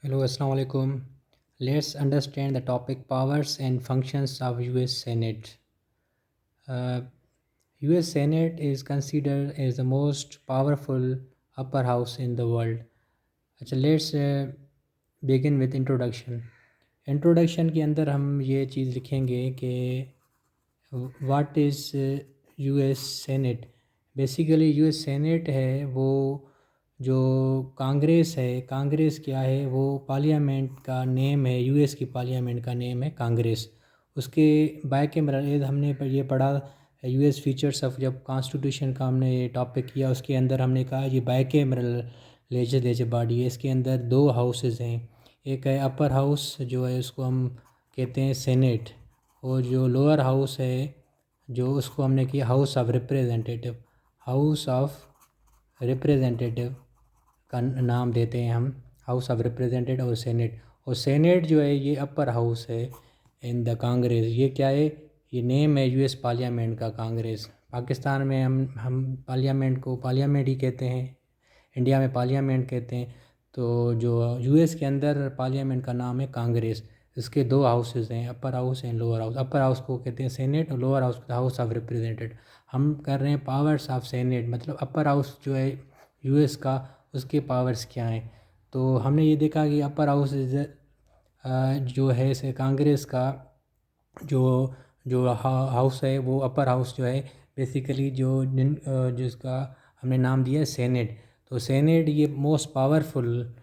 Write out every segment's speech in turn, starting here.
Hello, Assalamu alaikum. Let's understand the topic powers and functions of US Senate. Uh, US Senate is considered as the most powerful upper house in the world. अच्छा let's begin with introduction. Introduction के अंदर हम ये चीज़ लिखेंगे कि what is US senate. Basically US senate है वो जो कांग्रेस है, कांग्रेस क्या है, वो पार्लियामेंट का नेम है, यूएस की पार्लियामेंट का नेम है कांग्रेस। उसके बायकैमरल हमने ये पढ़ा यूएस फीचर्स ऑफ, जब कॉन्स्टिट्यूशन का हमने ये टॉपिक किया उसके अंदर हमने कहा ये बायकैमरल लेजिस्लेटिव बॉडी है। इसके अंदर दो हाउसेस हैं, एक है अपर हाउस जो है उसको हम कहते हैं सेनेट, और जो लोअर हाउस है जो उसको हमने किया house of representative. House of representative का नाम देते हैं हम, हाउस ऑफ रिप्रेजेंटेटिव और सेनेट। और सेनेट जो है ये अपर हाउस है इन द कांग्रेस। ये क्या है, ये नेम है यूएस पार्लियामेंट का कांग्रेस। पाकिस्तान में हम पार्लियामेंट को पार्लियामेंट ही कहते हैं, इंडिया में पार्लियामेंट कहते हैं। तो जो यूएस के अंदर पार्लियामेंट का नाम है कांग्रेस। इसके दो हाउसेस हैं, upper house and lower house. Upper house को कहते हैं सेनेट और lower house house of representative. हम कर रहे हैं पावर्स ऑफ सेनेट, मतलब अपर हाउस जो है यूएस का, उसके पावर्स क्या हैं। तो हमने ये देखा कि अपर हाउस जो है से कांग्रेस का जो जो हाउस है वो अपर हाउस जो है बेसिकली जिसका हमने नाम दिया है सेनेट। तो सेनेट ये मोस्ट पावरफुल,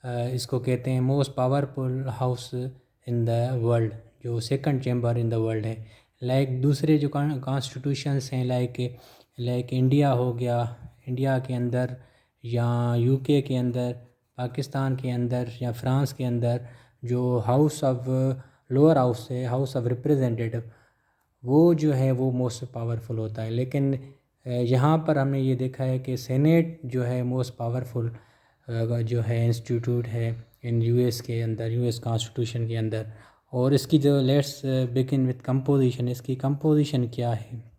इसको कहते हैं most powerful house in the world, जो second chamber in the world है। लाइक दूसरे जो कॉन्स्टिट्यूशंस हैं, लाइक इंडिया हो गया, इंडिया के अंदर या यूके के अंदर, पाकिस्तान के अंदर या फ्रांस के अंदर जो हाउस ऑफ लोअर हाउस है, हाउस ऑफ रिप्रेजेंटेटिव, वो जो है वो मोस्ट पावरफुल होता है। लेकिन यहाँ पर हमने ये देखा है कि सेनेट जो है मोस्ट पावरफुल जो है इंस्टीट्यूट है इन यूएस के अंदर, यूएस कॉन्स्टिट्यूशन के अंदर। और इसकी जो लेट्स बिगिन विथ कंपोजिशन, इसकी कंपोजिशन क्या है।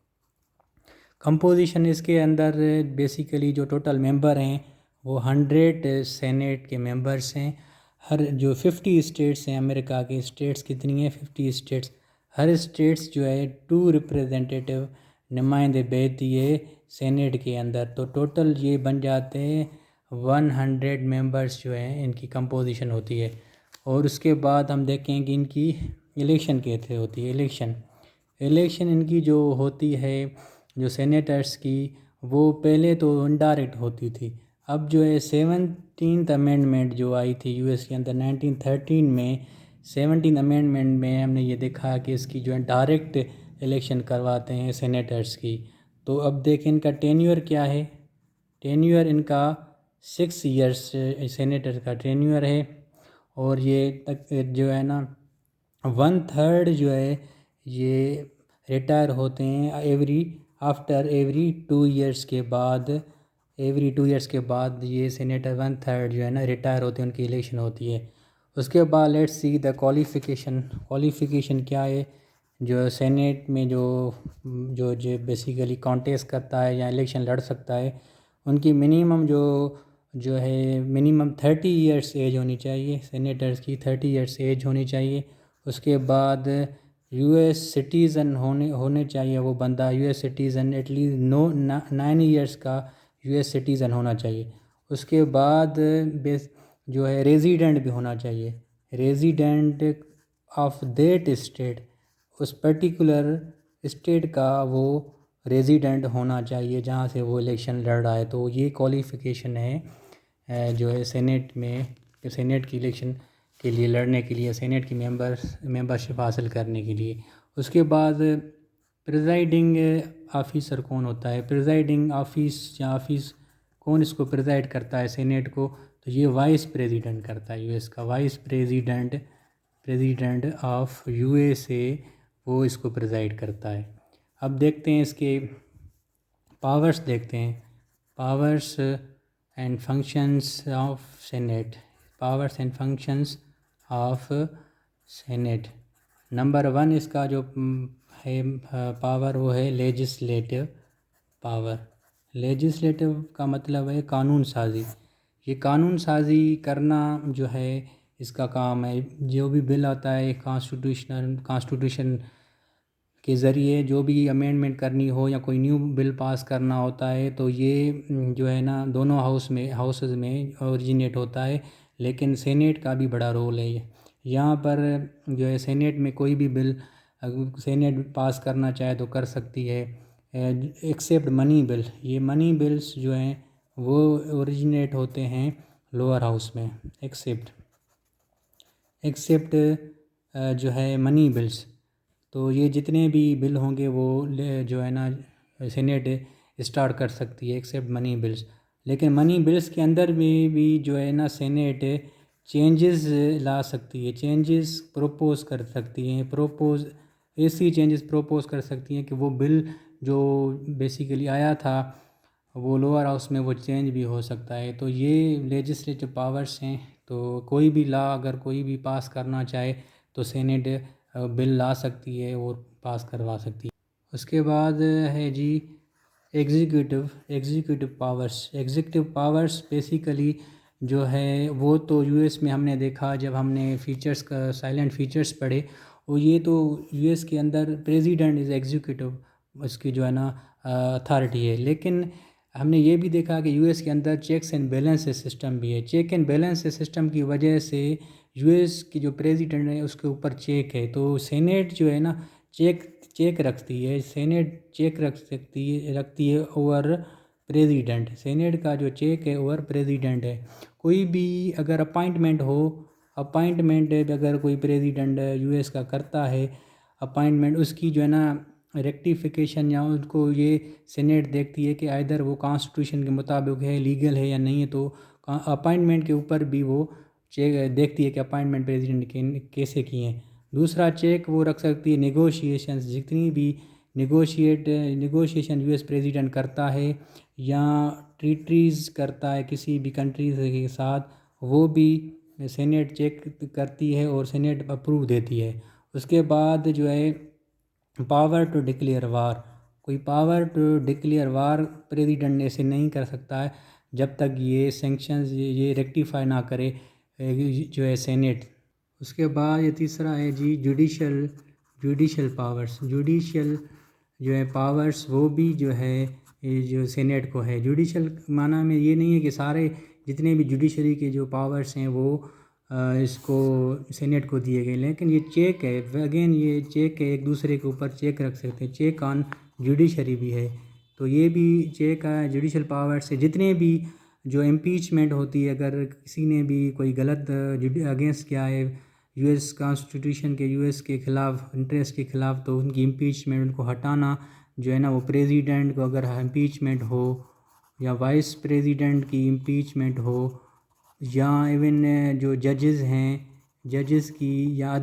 कंपोजिशन इसके अंदर बेसिकली जो टोटल मेंबर हैं वो 100 सेनेट के मेंबर्स हैं। हर जो 50 स्टेट्स हैं, अमेरिका के स्टेट्स कितनी हैं, 50 स्टेट्स। हर स्टेट्स जो है 2 रिप्रेजेंटेटिव नुमाइंदे भेजती है सेनेट के अंदर। तो टोटल ये बन जाते हैं 100 मेंबर्स जो हैं, इनकी कंपोजिशन होती है। और उसके बाद हम देखें कि इनकी इलेक्शन कैसे होती है। इलेक्शन इनकी जो होती है जो सेनेटर्स की, वो पहले तो इनडायरेक्ट होती थी। अब जो है 17th अमेंडमेंट जो आई थी यूएस के अंदर 1913 में, 17th अमेंडमेंट में हमने ये देखा कि इसकी जो है डायरेक्ट इलेक्शन करवाते हैं सेनेटर्स की। तो अब देखें इनका टेन्योर क्या है। टेन्योर इनका 6 ईयर्स सेनेटर का टेन्योर है। और ये तक जो है ना 1/3 जो है ये रिटायर होते हैं एवरी 2 ईयर्स के बाद। एवरी 2 ईयर्स के बाद ये सेनेटर 1/3 जो है ना रिटायर होते हैं, उनकी इलेक्शन होती है। उसके बाद लेट्स सी द क्वालिफ़िकेशन क्या है। जो सेनेट में जो जो जो बेसिकली कॉन्टेस्ट करता है या इलेक्शन लड़ सकता है, उनकी मिनिमम जो जो है मिनिमम 30 ईयर्स एज होनी चाहिए। सेनेटर्स की 30 ईयर्स एज होनी चाहिए। उसके बाद यूएस सिटीज़न होने चाहिए वो बंदा, यूएस सिटीज़न एटलीस्ट 9 ईयर्स का यूएस सिटीज़न होना चाहिए। उसके बाद बेस जो है रेजिडेंट भी होना चाहिए, रेजिडेंट ऑफ दैट स्टेट, उस पर्टिकुलर स्टेट का वो रेजिडेंट होना चाहिए जहाँ से वो इलेक्शन लड़ रहा है। तो ये क्वालिफ़िकेशन है जो है सेनेट में, सेनेट की इलेक्शन के लिए लड़ने के लिए, सेनेट की मेंबरशिप हासिल करने के लिए। उसके बाद प्रिजाइडिंग ऑफिसर कौन होता है। प्रिजाइडिंग ऑफिस या ऑफिस कौन इसको प्रिजाइड करता है सेनेट को, तो ये वाइस प्रेसिडेंट करता है यूएस का। वाइस प्रेसिडेंट ऑफ यूएसए वो इसको प्रिजाइड करता है। अब देखते हैं इसके पावर्स, देखते हैं powers and functions of senate. Powers and functions of senate. Number 1 इसका जो है पावर वो है लेजिस्लेटिव पावर। लेजिस्लेटिव का मतलब है कानून साजी। ये कानून साजी करना जो है इसका काम है। जो भी बिल आता है कॉन्स्टिट्यूशन के ज़रिए जो भी अमेंडमेंट करनी हो या कोई न्यू बिल पास करना होता है तो ये जो है ना दोनों हाउसेज में ओरिजिनेट होता है। लेकिन सेनेट का भी बड़ा रोल है यहाँ पर। जो है सेनेट में कोई भी बिल सेनेट पास करना चाहे तो कर सकती है, एक्सेप्ट मनी बिल। ये मनी बिल्स जो हैं वो ओरिजिनेट होते हैं लोअर हाउस में, एक्सेप्ट जो है मनी बिल्स। तो ये जितने भी बिल होंगे वो जो है ना सेनेट स्टार्ट कर सकती है एक्सेप्ट मनी बिल्स। लेकिन मनी बिल्स के अंदर में भी जो है ना सेनेट चेंजेस ला सकती है, चेंजेस प्रोपोज कर सकती हैं, ऐसी चेंजेस प्रोपोज कर सकती हैं कि वो बिल जो बेसिकली आया था वो लोअर हाउस में वो चेंज भी हो सकता है। तो ये लेजिस्लेटिव पावर्स हैं। तो कोई भी लॉ अगर कोई भी पास करना चाहे तो सेनेट बिल ला सकती है और पास करवा सकती है। उसके बाद है जी एग्जीक्यूटिव पावर्स बेसिकली जो है वो तो यूएस में हमने देखा जब हमने फीचर्स का साइलेंट फीचर्स पढ़े। और ये तो यूएस के अंदर प्रेसिडेंट इज़ एग्जीक्यूटिव, उसकी जो है ना अथॉरिटी है। लेकिन हमने ये भी देखा कि यूएस के अंदर चेक्स एंड बैलेंस सिस्टम भी है। चेक एंड बैलेंस सिस्टम की वजह से यूएस की जो प्रेसिडेंट है उसके ऊपर चेक है। तो सेनेट जो है ना चेक रखती है, सेनेट चेक रखती है ओवर प्रेसिडेंट। सेनेट का जो चेक है ओवर प्रेसिडेंट है। कोई भी अगर अपॉइंटमेंट अगर कोई प्रेसिडेंट यूएस का करता है अपॉइंटमेंट, उसकी जो है ना रेक्टिफिकेशन या उनको ये सेनेट देखती है कि आइदर वो कॉन्स्टिट्यूशन के मुताबिक है, लीगल है या नहीं है। तो अपॉइंटमेंट के ऊपर भी वो चेक देखती है कि अपॉइंटमेंट प्रेसिडेंट के कैसे किए हैं। दूसरा चेक वो रख सकती है नेगोशिएशंस, जितनी भी नेगोशिएशन यूएस प्रेसिडेंट करता है या ट्रीटीज़ करता है किसी भी कंट्रीज के साथ, वो भी सेनेट चेक करती है और सेनेट अप्रूव देती है। उसके बाद जो है पावर टू डिक्लेयर वार, कोई power to declare war president ऐसे नहीं कर सकता है जब तक ये सेंक्शंस ये रेक्टिफाई ना करे जो है सेनेट। उसके बाद ये तीसरा है जी जुडिशल पावर्स। जुडिशल जो है पावर्स वो भी जो है ये जो सेनेट को है। जुडिशल माना में ये नहीं है कि सारे जितने भी जुडिशरी के जो पावर्स हैं वो इसको सेनेट को दिए गए, लेकिन ये चेक है, अगेन ये चेक है, एक दूसरे के ऊपर चेक रख सकते हैं। चेक ऑन जुडिशरी भी है। तो ये भी चेक है जुडिशल पावर्स से। जितने भी जो इम्पीचमेंट होती है, अगर किसी ने भी कोई गलत अगेंस्ट किया है यूएस कॉन्स्टिट्यूशन के, यूएस के ख़िलाफ़, इंटरेस्ट के ख़िलाफ़, तो उनकी इम्पीचमेंट, उनको हटाना जो है ना वो प्रेसिडेंट को अगर इम्पीचमेंट हो या वाइस प्रेसिडेंट की इम्पीचमेंट हो या इवन जो जजेस हैं जजेस की या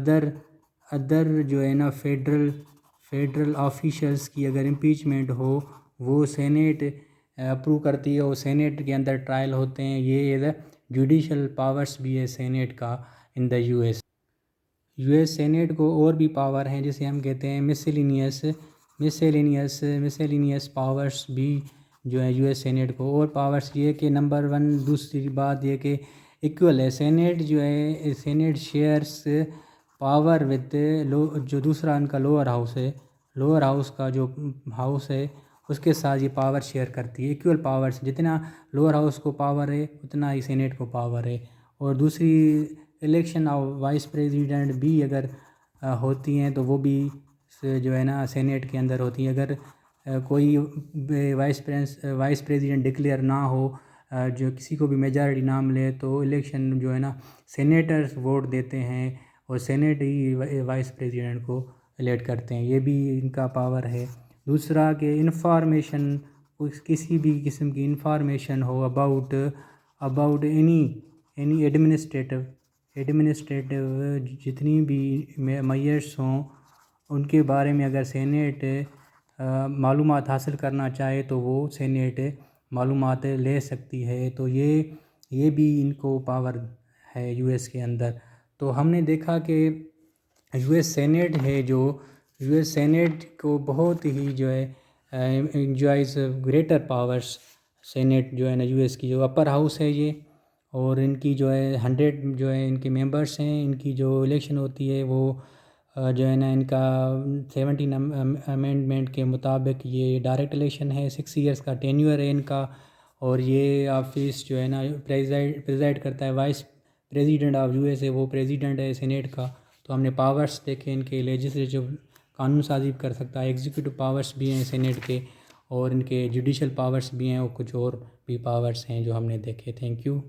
अदर जो है ना फेडरल ऑफिशल्स की अगर इम्पीचमेंट हो, वो सेनेट अप्रूव करती है और सेनेट के अंदर ट्रायल होते हैं। ये जुडिशल पावर्स भी है सेनेट का इन द यूएस सेनेट को और भी पावर हैं जिसे हम कहते हैं मिसेलिनियस पावर्स भी जो है यूएस सेनेट को। और पावर्स ये कि नंबर 1 दूसरी बात ये कि इक्वल है। सेनेट जो है सेनेट शेयर्स पावर विद जो दूसरा उनका लोअर हाउस है, लोअर हाउस का जो हाउस है उसके साथ ये पावर शेयर करती है। इक्वल पावर्स, जितना लोअर हाउस को पावर है उतना ही सेनेट को पावर है। और दूसरी इलेक्शन ऑफ वाइस प्रेसिडेंट भी अगर होती हैं तो वो भी जो है ना सेनेट के अंदर होती हैं। अगर कोई वाइस प्रेसिडेंट डिक्लेयर ना हो, जो किसी को भी मेजॉरिटी ना मिले, तो इलेक्शन जो है ना सेनेटर्स वोट देते हैं और सेनेट ही वाइस प्रेसिडेंट को इलेक्ट करते हैं। ये भी इनका पावर है। दूसरा कि इंफॉर्मेशन, किसी भी किस्म की इंफॉर्मेशन हो अबाउट एनी एडमिनिस्ट्रेटिव जितनी भी मेयर्स हों उनके बारे में अगर सेनेट मालूमात हासिल करना चाहे तो वो सेनेट मालूमात ले सकती है। तो ये भी इनको पावर है यूएस के अंदर। तो हमने देखा कि यूएस सेनेट है जो यूएस सेनेट को बहुत ही जो है एंजॉयज ग्रेटर पावर्स। सेनेट जो है ना यूएस की जो अपर हाउस है ये, और इनकी जो है 100 जो है इनके मेंबर्स हैं। इनकी जो इलेक्शन होती है वो जो है ना इनका 17 अमेंडमेंट के मुताबिक ये डायरेक्ट इलेक्शन है। 6 इयर्स का टेन्योर है इनका। और ये ऑफिस जो है ना प्रेजाइड करता है वाइस प्रेसिडेंट ऑफ यूएस है, वो प्रेसिडेंट है सेनेट का। तो हमने पावर्स देखे इनके, लेजिस्लेटिव कानून साजी कर सकता है, एग्जीक्यूटिव पावर्स भी हैं सेनेट के, और इनके जुडिशल पावर्स भी हैं, और कुछ और भी पावर्स हैं जो हमने देखे। Thank you.